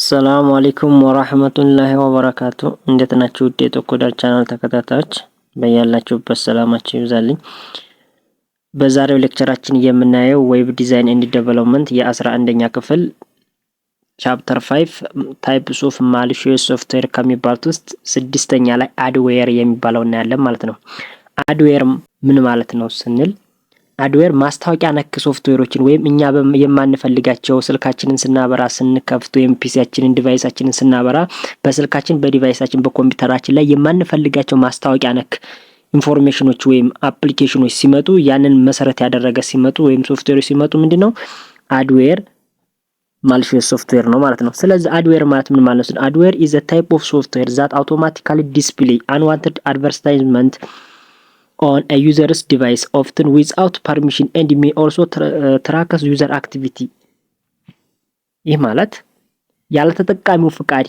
አሰላሙ አለይኩም ወራህመቱላሂ ወበረካቱ። እንዴት ናችሁ? ውድ የቶኮዳር ቻናል ተከታታዮች በያላችሁበት ሰላማችሁ ይብዛልኝ። በዛሬው ሌክቸራችን የምናየው ዌብ ዲዛይን ኤንድ ዴቨሎፕመንት የ11ኛ ክፍል ቻፕተር 5 ታይፕስ ኦፍ ማሊሺየስ ሶፍትዌር ከሚባሉት ውስጥ ስድስተኛ ላይ አድዌር የሚባለው እናያለን ማለት ነው። አድዌር ምን ማለት ነው ስንል አድዌር ማስታወቂያ ነክ ሶፍትዌሮችን ወይም እኛ የማንፈልጋቸው ስልካችንን ስናበራ ስንከፍት ወይም ፒሲያችንን ዲቫይሳችንን ስናበራ በስልካችን በዲቫይሳችን በኮምፒውተራችን ላይ የማንፈልጋቸው ማስታወቂያ ነክ ኢንፎርሜሽኖች ወይም አፕሊኬሽኖች ሲመጡ ያንን መሰረት ያደረገ ሲመጡ ወይም ሶፍትዌሮች ሲመጡ ምንድነው አድዌር ማሊሺየስ ሶፍትዌር ነው ማለት ነው። ስለዚህ አድዌር ማለት ምን ማለት ነው? አድዌር is a type of software that automatically display unwanted advertisement on a user's device often without permission and may also track user activity። ይህ ማለት ያልተጠቃሚው ፍቃድ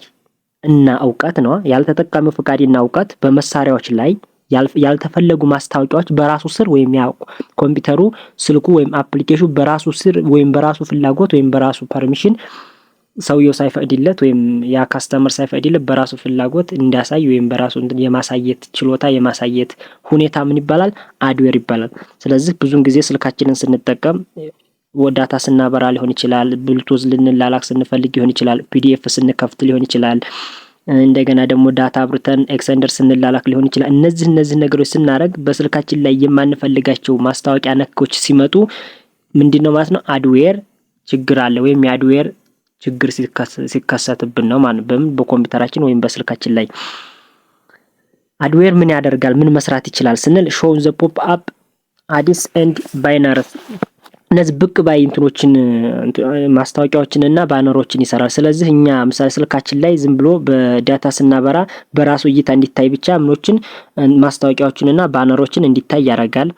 እና ዕውቀት ነው። ያልተጠቃሚው ፍቃድ እና ዕውቀት በመሳሪያዎች ላይ ያልተፈለጉ ማስታወቂያዎች በራሱ ስር ወይም ያ ኮምፒውተሩ ስልኩ ወይም አፕሊኬሽኑ በራሱ ስር ወይም በራሱ ፍላጎት ወይም በራሱ ፐርሚሽን ሰውየው ሳይፈቅድለት ወይም ያ ካስተመር ሳይፈቅድለት በራሱ ፍላጎት እንዲያሳይ ወይም በራሱ የማሳየት ችሎታ የማሳየት ሁኔታ ምን ይባላል? አድዌር ይባላል። ስለዚህ ብዙን ጊዜ ስልካችንን ስንጠቀም ዳታ ስናበራ ሊሆን ይችላል፣ ብሉቱዝ ልንላላክ ስንፈልግ ሊሆን ይችላል፣ ፒዲኤፍ ስንከፍት ሊሆን ይችላል፣ እንደገና ደግሞ ዳታ አብርተን ኤክሰንደር ስንላላክ ሊሆን ይችላል። እነዚህ ነገሮች ስናደርግ በስልካችን ላይ የማንፈልጋቸው ማስታወቂያ ነኮች ሲመጡ ምንድነው ማለት ነው? አድዌር ችግር አለ ወይም የአድዌር ችግር ሲከሰትብን ነው ማለት ነው። በኮምፒውተራችን ወይም በስልካችን ላይ አድዌር ምን ያደርጋል? ምን መስራት ይችላል ስንል ሾው ዘ ፖፕ አፕ አዲስ ኤንድ ባይነርስ እነዚህ ብቅ ባይ እንትኖችን ማስታወቂያዎችን እና ባነሮችን ይሰራል። ስለዚህ እኛ ምሳሌ ስልካችን ላይ ዝም ብሎ በዳታ ስናበራ በራሱ እይታ እንዲታይ ብቻ ምኖችን ማስታወቂያዎችን እና ባነሮችን እንዲታይ ያደርጋል።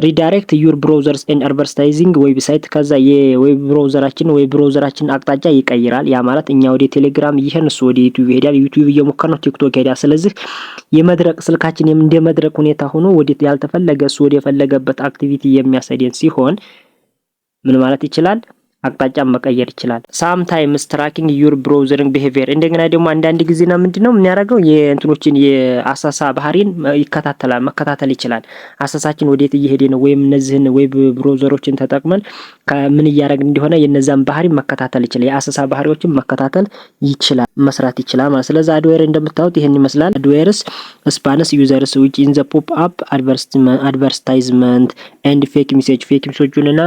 ሪዳይሬክት ዩር ብራውዘርስ ኤንድ አድቨርታይዚንግ ዌብሳይት ከዛ የዌብ ብራውዘራችን አቅጣጫ ይቀይራል። ያ ማለት እኛ ወደ ቴሌግራም ይሄን እሱ ወደ ዩቲዩብ ይሄዳል፣ ዩቲዩብ እየሞከረ ነው፣ ቲክቶክ ይሄዳል። ስለዚህ የመድረቅ ስልካችን እንደ መድረቅ ሁኔታ ሆኖ ወደ ያልተፈለገ እሱ ወደ ፈለገበት አክቲቪቲ የሚያሳየን ሲሆን ምን ማለት ይችላል? አቅጣጫ መቀየር ይችላል። ሳምታይምስ ትራኪንግ ዩር ብራውዘሪንግ ቢሄቪየር እንደገና ደግሞ አንዳንድ ጊዜና ምንድነው የሚያደርገው የእንትኖችን የአሳሳ ባህሪን መከታተል ይችላል። አሳሳችን ወዴት እየሄደ ነው ወይም እነዚህን ዌብ ብራውዘሮችን ተጠቅመን ከምን እያደረግን እንደሆነ የነዛን ባህሪ መከታተል ይችላል። የአሳሳ ባህሪዎችን መከታተል ይችላል፣ መስራት ይችላል ማለት። ስለዚህ አድዌር እንደምታዩት ይሄን ይመስላል። አድዌርስ ስፓንስ ዩዘርስ which in the pop up advertisement and fake ሜሴጆችንና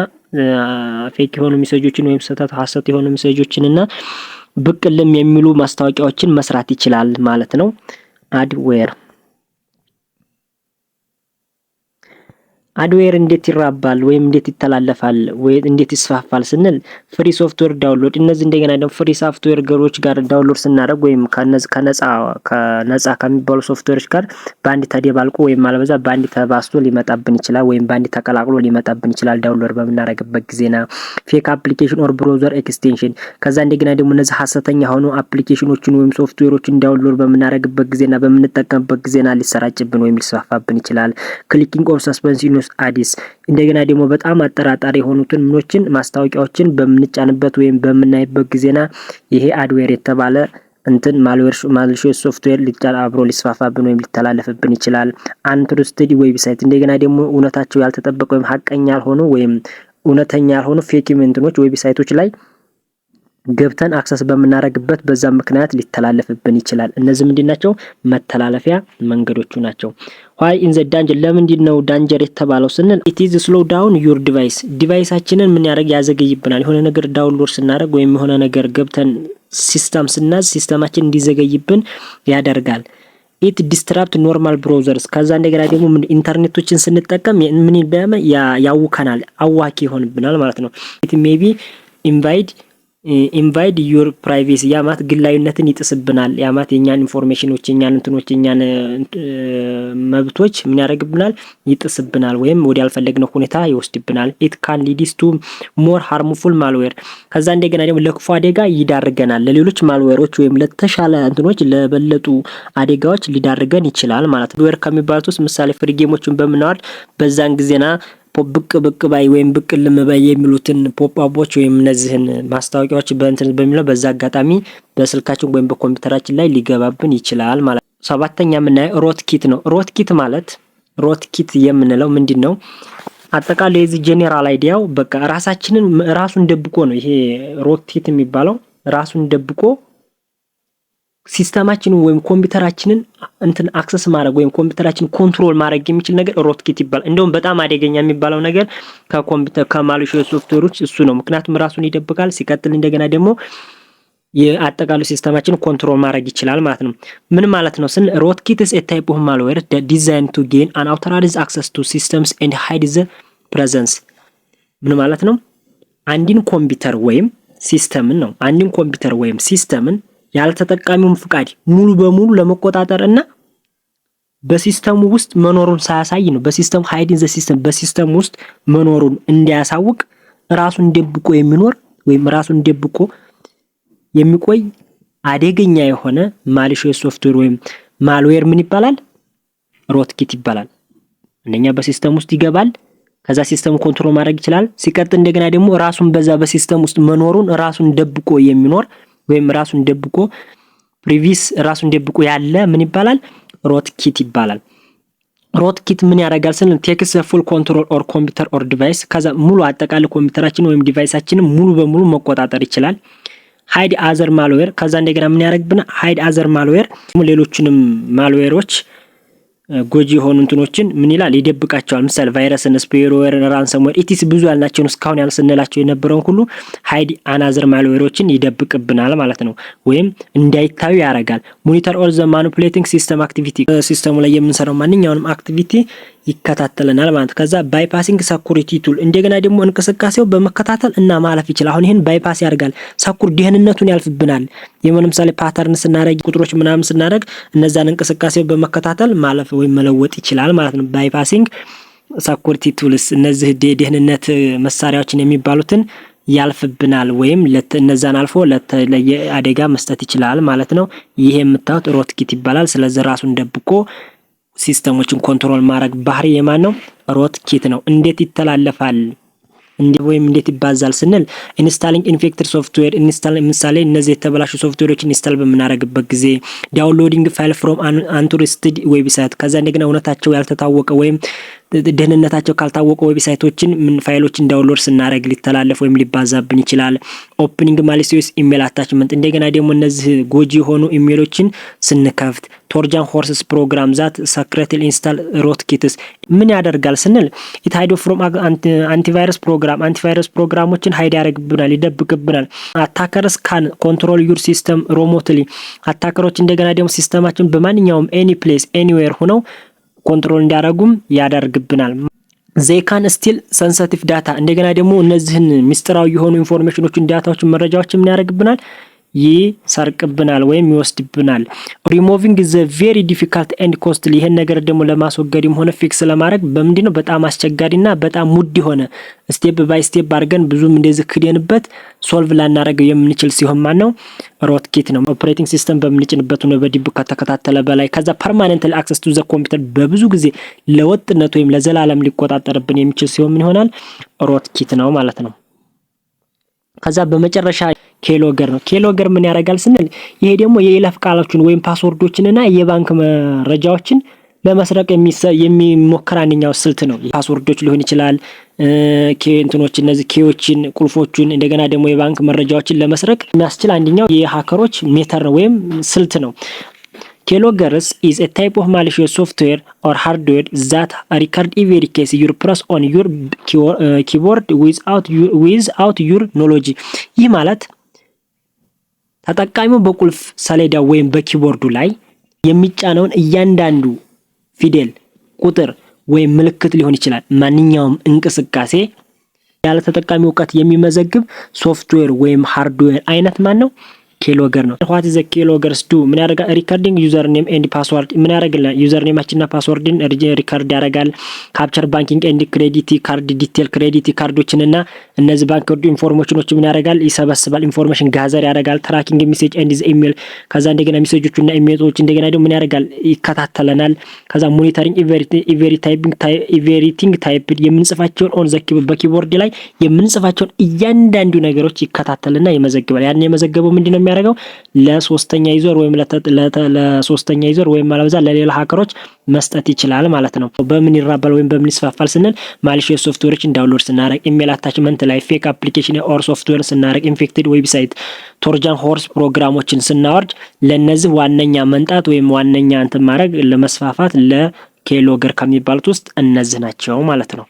ፌክ የሆኑ ሜሴጆችን ወይም ሐሰት የሆኑ ሜሴጆችን እና ብቅልም የሚሉ ማስታወቂያዎችን መስራት ይችላል ማለት ነው አድዌር እንዴት ይራባል ወይም እንዴት ይተላለፋል ወይ እንዴት ይስፋፋል ስንል ፍሪ ሶፍትዌር ዳውንሎድ እነዚህ እንደገና ደግሞ ፍሪ ሶፍትዌር ገሮች ጋር ዳውንሎድ ስናደርግ ወይም ከነፃ ከሚባሉ ሶፍትዌሮች ጋር ባንዲ ተደባልቆ ወይም አለበዛ ባንዲ ተባስቶ ሊመጣብን ይችላል ወይም ባንዲ ተቀላቅሎ ሊመጣብን ይችላል ዳውንሎድ በመናደርግበት ጊዜና ፌክ አፕሊኬሽን ኦር ብራውዘር ኤክስቴንሽን ከዛ እንደገና ደግሞ እነዚህ ሐሰተኛ ሆኑ አፕሊኬሽኖችን ወይም ሶፍትዌሮችን ዳውንሎድ በመናደርግበት ጊዜና በመንጠቀምበት ጊዜና ሊሰራጭብን ወይም ሊስፋፋብን ይችላል። ክሊኪንግ ኦር ሰስፔንሽን አዲስ እንደገና ደግሞ በጣም አጠራጣሪ የሆኑትን ምኖችን ማስታወቂያዎችን በምንጫንበት ወይም በምናይበት ጊዜና ይሄ አድዌር የተባለ እንትን ማሊሺየስ ሶፍትዌር አብሮ ሊስፋፋብን ወይም ሊተላለፍብን ይችላል። አንትሩስትድ ዌብሳይት እንደገና ደግሞ እውነታቸው ያልተጠበቀ ወይም ሐቀኛ ያልሆኑ ወይም እውነተኛ ያልሆኑ ፌክ ኢቨንቶች ዌብሳይቶች ላይ ገብተን አክሰስ በመናረግበት በዛ ምክንያት ሊተላለፍብን ይችላል። እነዚህ ምንድናቸው? መተላለፊያ መንገዶቹ ናቸው። why in the danger ለምንድነው ዳንጀር የተባለው ስንል it is slow down your device ዲቫይሳችንን ምን ያዘገይብናል። የሆነ ነገር ዳውንሎድ ስናደርግ ወይም የሆነ ነገር ገብተን ሲስተም ስናዝ ሲስተማችን እንዲዘገይብን ያደርጋል። it disrupt normal browsers ከዛ እንደገና ደግሞ ኢንተርኔቶችን ስንጠቀም ምን ያውከናል፣ አዋኪ ይሆንብናል ማለት ነው። it may be invade your privacy ያማት ግላዊነትን ይጥስብናል። ያማት የኛን ኢንፎርሜሽኖች የኛን እንትኖች የኛን መብቶች ምን ያደርግብናል? ይጥስብናል ወይም ወደ ያልፈለግነው ሁኔታ ይወስድብናል። it can lead to more harmful malware ከዛ እንደገና ደግሞ ለክፉ አደጋ ይዳርገናል። ለሌሎች ማልዌሮች ወይም ለተሻለ እንትኖች ለበለጡ አደጋዎች ሊዳርገን ይችላል ማለት ነው። ዌር ከሚባሉት ውስጥ ምሳሌ ፍሪ ጌሞችን በመናወርድ በዛን ጊዜና ብቅ ባይ ወይም ብቅ ልምባይ የሚሉትን ፖፕ አፖች ወይም እነዚህን ማስታወቂያዎች በእንትን በሚለው በዛ አጋጣሚ በስልካችን ወይም በኮምፒውተራችን ላይ ሊገባብን ይችላል ማለት ነው። ሰባተኛ የምናየው ሮትኪት ነው። ሮትኪት የምንለው ምንድነው? አጠቃላይ የዚህ ጄኔራል አይዲያው በቃ ራሱን ደብቆ ነው። ይሄ ሮትኪት የሚባለው ራሱን ደብቆ ሲስተማችንን ወይም ኮምፒውተራችንን አክሰስ ማድረግ ወይም ኮምፒውተራችንን ኮንትሮል ማድረግ የሚችል ነገር ሮትኪት ይባላል። እንደውም በጣም አደገኛ የሚባለው ነገር ከኮምፒውተር ከማሊሺየስ ሶፍትዌሮች እሱ ነው። ምክንያቱም ራሱን ይደብቃል። ሲቀጥል እንደገና ደግሞ የአጠቃላይ ሲስተማችንን ኮንትሮል ማድረግ ይችላል ማለት ነው። ምን ማለት ነው ስን ሮትኪት is a type of malware that designed to gain unauthorized access to systems and hide the presence። ምን ማለት ነው? አንድን ኮምፒውተር ወይም ሲስተምን ያልተጠቃሚውን ፍቃድ ሙሉ በሙሉ ለመቆጣጠር እና በሲስተሙ ውስጥ መኖሩን ሳያሳይ ነው። በሲስተም hiding the system በሲስተሙ ውስጥ መኖሩን እንዲያሳውቅ ራሱን ደብቆ የሚኖር ወይም ራሱን ደብቆ የሚቆይ አደገኛ የሆነ ማሊሺየስ ሶፍትዌር ወይም ማልዌር ምን ይባላል? ሮትኪት ይባላል። አንደኛ በሲስተም ውስጥ ይገባል። ከዛ ሲስተም ኮንትሮል ማድረግ ይችላል። ሲቀጥል እንደገና ደግሞ ራሱን በዛ በሲስተም ውስጥ መኖሩን ራሱን ደብቆ የሚኖር ወይም ራሱን ደብቆ ያለ ምን ይባላል? ሮትኪት ይባላል። ሮትኪት ምን ያደርጋል ስንል ቴክስ ፉል ኮንትሮል ኦር ኮምፒውተር ኦር ዲቫይስ ከዛ ሙሉ አጠቃላይ ኮምፒውተራችን ወይም ዲቫይሳችንን ሙሉ በሙሉ መቆጣጠር ይችላል። ሃይድ አዘር ማልዌር ከዛ እንደገና ምን ያደርግብናል? ሃይድ አዘር ማልዌር ሌሎችንም ማልዌሮች ጎጂ የሆኑ እንትኖችን ምን ይላል? ይደብቃቸዋል። ምሳሌ ቫይረስን፣ ስፓይዌር፣ ራንሰምዌር ኢቲስ ብዙ ያልናቸውን እስካሁን ያልስንላቸው የነበረውን ሁሉ ሃይድ አናዘር ማልዌሮችን ይደብቅብናል ማለት ነው። ወይም እንዳይታዩ ያደርጋል። ሞኒተር ኦል ዘ ማኒፑሌቲንግ ሲስተም አክቲቪቲ ሲስተሙ ላይ የምንሰራው ማንኛውንም አክቲቪቲ ይከታተለናል ማለት ነው። ከዛ ባይፓሲንግ ሰኩሪቲ ቱል እንደገና ደግሞ እንቅስቃሴው በመከታተል እና ማለፍ ይችላል። አሁን ይሄን ባይፓስ ያደርጋል። ደህንነቱን ያልፍብናል። ለምሳሌ ፓተርን ስናደርግ ቁጥሮች ምናምን ስናደርግ እነዛን እንቅስቃሴው በመከታተል ማለፍ ወይም መለወጥ ይችላል ማለት ነው። ባይፓሲንግ ሰኩሪቲ ቱልስ እነዚህ ደህንነት መሳሪያዎችን የሚባሉትን ያልፍብናል ወይም እነዛን አልፎ ለተለየ አደጋ መስጠት ይችላል ማለት ነው። ይሄ የምታዩት ሮትኪት ይባላል። ስለዚህ ራሱን ደብቆ ሲስተሞችን ኮንትሮል ማድረግ ባህሪ የማን ነው? ሮትኪት ነው። እንዴት ይተላለፋል እንዴት ይባዛል ስንል ኢንስታሊንግ ኢንፌክትድ ሶፍትዌር ምሳሌ እነዚህ የተበላሹ ሶፍትዌሮችን ኢንስታል በምናደርግበት ጊዜ ዳውንሎዲንግ ፋይል ፍሮም አንትሩስትድ ዌብሳይት ከዛ እንደገና እውነታቸው ያልተታወቀ ወይም ደህንነታቸው ካልታወቀ ዌብሳይቶችን ፋይሎችን ዳውንሎድ ስናደርግ ሊተላለፍ ወይም ሊባዛብን ይችላል። ኦፕኒንግ ማሊሲየስ ኢሜል አታችመንት እንደገና ደግሞ እነዚህ ጎጂ የሆኑ ኢሜሎችን ስንከፍት ቶርጃን ሆርስስ ፕሮግራም ዛት ሰክሬትሊ ኢንስታል ሮትኪትስ ምን ያደርጋል ስንል ኢት ሃይድ ፍሮም አንቲቫይረስ ፕሮግራሞችን ሃይድ ያደርግብናል፣ ይደብቅብናል። አታከርስ ካን ኮንትሮል ዩር ሲስተም ሪሞትሊ አታከሮች እንደገና ደግሞ ሲስተማችን በማንኛውም ኤኒ ፕሌስ ኤኒዌር ሆነው ኮንትሮል እንዲያደርጉም ያደርግብናል። they can steal sensitive data እንደገና ደግሞ እነዚህን ሚስጥራዊ የሆኑ ኢንፎርሜሽኖችን ዳታዎችን መረጃዎችን ምን ያደርግብናል? ይሰርቅብናል ወይም ይወስድብናል። ሪሞቪንግ ዘ ቬሪ ዲፊካልት ኤንድ ኮስትሊ ይሄን ነገር ደግሞ ለማስወገድም ሆነ ፊክስ ለማድረግ በምንድነው በጣም አስቸጋሪና በጣም ውድ የሆነ ስቴፕ ባይ ስቴፕ አድርገን ብዙም እንደዚህ ክደንበት ሶልቭ ላናደርገው የምንችል ሲሆን ማን ነው? ሮትኪት ነው። ኦፕሬቲንግ ሲስተም በምንጭንበት ነው በዲቡክ ከተከታተለ በላይ ከዛ ፐርማነንትሊ አክሰስ ቱ ዘ ኮምፒውተር በብዙ ጊዜ ለወጥነት ወይም ለዘላለም ሊቆጣጠርብን የሚችል ሲሆን ምን ይሆናል? ሮትኪት ነው ማለት ነው። ከዛ በመጨረሻ ኬሎገር ነው። ኬሎገር ምን ያደርጋል ስንል ይሄ ደግሞ የይለፍ ቃሎችን ወይም ፓስወርዶችን እና የባንክ መረጃዎችን ለመስረቅ የሚሞክር አንደኛው ስልት ነው። ፓስወርዶች ሊሆን ይችላል እንትኖች እነዚህ ኬዎችን ቁልፎችን እንደገና ደግሞ የባንክ መረጃዎችን ለመስረቅ የሚያስችል አንደኛው የሃከሮች ሜተር ነው ወይም ስልት ነው። Keyloggers is a type of malicious software or hardware that record every case you press on your keyboard without your knowledge። ይህ ማለት ተጠቃሚው በቁልፍ ሰሌዳ ወይም በኪቦርዱ ላይ የሚጫነውን እያንዳንዱ ፊደል፣ ቁጥር ወይም ምልክት ሊሆን ይችላል ማንኛውም እንቅስቃሴ ያለ ተጠቃሚው ዕውቀት የሚመዘግብ ሶፍትዌር ወይም ሃርድዌር አይነት ማን ነው? ኬሎገር ነው። ዋት ኢዝ ኬሎገርስ ዱ ምን ያደርጋል? ሪከርዲንግ ዩዘር ኔም ኤንድ ፓስወርድ ምን ያደርጋል? ዩዘር ኔማችንና ፓስወርድን ሪከርድ ያደርጋል። ካፕቸር ባንኪንግ ኤንድ ክሬዲት ካርድ ዲቴል ክሬዲት ካርዶችንና እነዚህ ባንክ ካርድ ኢንፎርሜሽኖች ምን ያደርጋል? ይሰበስባል። ኢንፎርሜሽን ጋዘር ያደርጋል። ትራኪንግ ሜሴጅ ኤንድ ኢሜል ከዛ እንደገና ሜሴጆቹና ኢሜሎች እንደገና ደግሞ ምን ያደርጋል? ይከታተለናል። ከዛ ሞኒተሪንግ ኢቨሪቲንግ ታይፕ የምንጽፋቸውን ኦን ዘ በኪቦርድ ላይ የምንጽፋቸውን እያንዳንዱ ነገሮች ይከታተልና ይመዘግባል። ያን የመዘገበው ምንድነው የሚያደርገው? ለሶስተኛ ዩዘር ወይም ለሶስተኛ ዩዘር ወይም ማለበዛ ለሌላ ሃከሮች መስጠት ይችላል ማለት ነው። በምን ይራባል ወይም በምን ይስፋፋል ስንል ማሊሺየስ ሶፍትዌሮችን ዳውንሎድ ስናደርግ፣ ኢሜል አታችመንት ላይ ፌክ አፕሊኬሽን ኦር ሶፍትዌር ስናደርግ፣ ኢንፌክትድ ዌብሳይት፣ ትሮጃን ሆርስ ፕሮግራሞችን ስናወርድ ለነዚህ ዋነኛ መንጣት ወይም ዋነኛ እንትን ማድረግ ለመስፋፋት ለኬሎገር ከሚባሉት ውስጥ እነዚህ ናቸው ማለት ነው።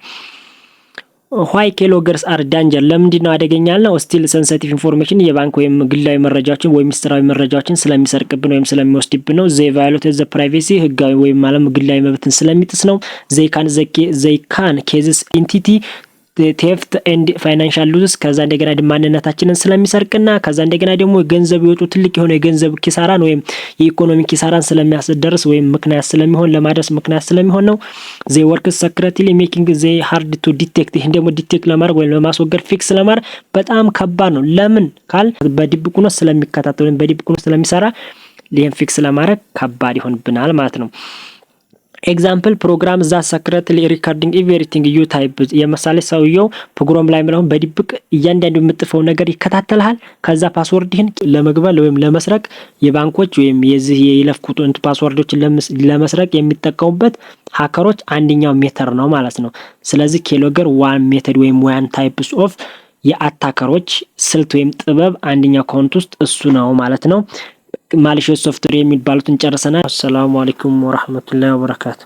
ዋይ ኬሎገርስ አር ዳንጀር ለምንድን ነው አደገኛ ነው? ስቲል ሴንሲቲቭ ኢንፎርሜሽን የባንክ ወይም ግላዊ መረጃዎችን ወይም ሚስጥራዊ መረጃዎችን ስለሚሰርቅብን ወይም ስለሚወስድብን ነው። ዘይ ቫዮሌት ዘ ፕራይቬሲ ህጋዊ ወይም ማለት ግላዊ መብትን ስለሚጥስ ነው። ዘይ ካን ኬዝስ ኢንቲቲ ቴፍት ኤንድ ፋይናንሻል ሉዝስ ከዛ እንደገና ማንነታችንን ስለሚሰርቅና ከዛ እንደገና ደግሞ ገንዘብ ይወጡ ትልቅ የሆነ የገንዘብ ኪሳራን ወይም የኢኮኖሚ ኪሳራን ስለሚያስደርስ ወይም ምክንያት ስለሚሆን ለማድረስ ምክንያት ስለሚሆን ነው። ዘይ ወርክስ ሰክሬትሊ ሜኪንግ ዘይ ሃርድ ቱ ዲቴክት ይሄን ደግሞ ዲቴክት ለማድረግ ወይም ለማስወገድ ፊክስ ለማድረግ በጣም ከባድ ነው። ለምን ካል በድብቁነት ስለሚከታተል ወይም በድብቁነት ስለሚሰራ ይሄን ፊክስ ለማድረግ ከባድ ይሆንብናል ማለት ነው። ኤግዛምፕል ፕሮግራም ዛ ሰክሬትሊ ሪካርዲንግ ኤቭሪቲንግ ዩ ታይፕ የመሳሌ ሰውየው ፕሮግራም ላይ ምናምን በድብቅ እያንዳንዱ የምጥፈው ነገር ይከታተልሃል። ከዛ ፓስወርድህን ለመግበል ወይም ለመስረቅ የባንኮች ወይም የዚህ የይለፍ ቁጥር ፓስወርዶችን ለመስረቅ የሚጠቀሙበት ሃከሮች አንደኛው ሜተር ነው ማለት ነው። ስለዚህ ኬሎገር ዋን ሜተድ ወይም ዋን ታይፕስ ኦፍ የአታከሮች ስልት ወይም ጥበብ አንደኛው ካውንት ውስጥ እሱ ነው ማለት ነው። ማሊሺየስ ሶፍትዌር የሚባሉትን ጨርሰናል። አሰላሙ አለይኩም ወራህመቱላሂ ወበረካቱ።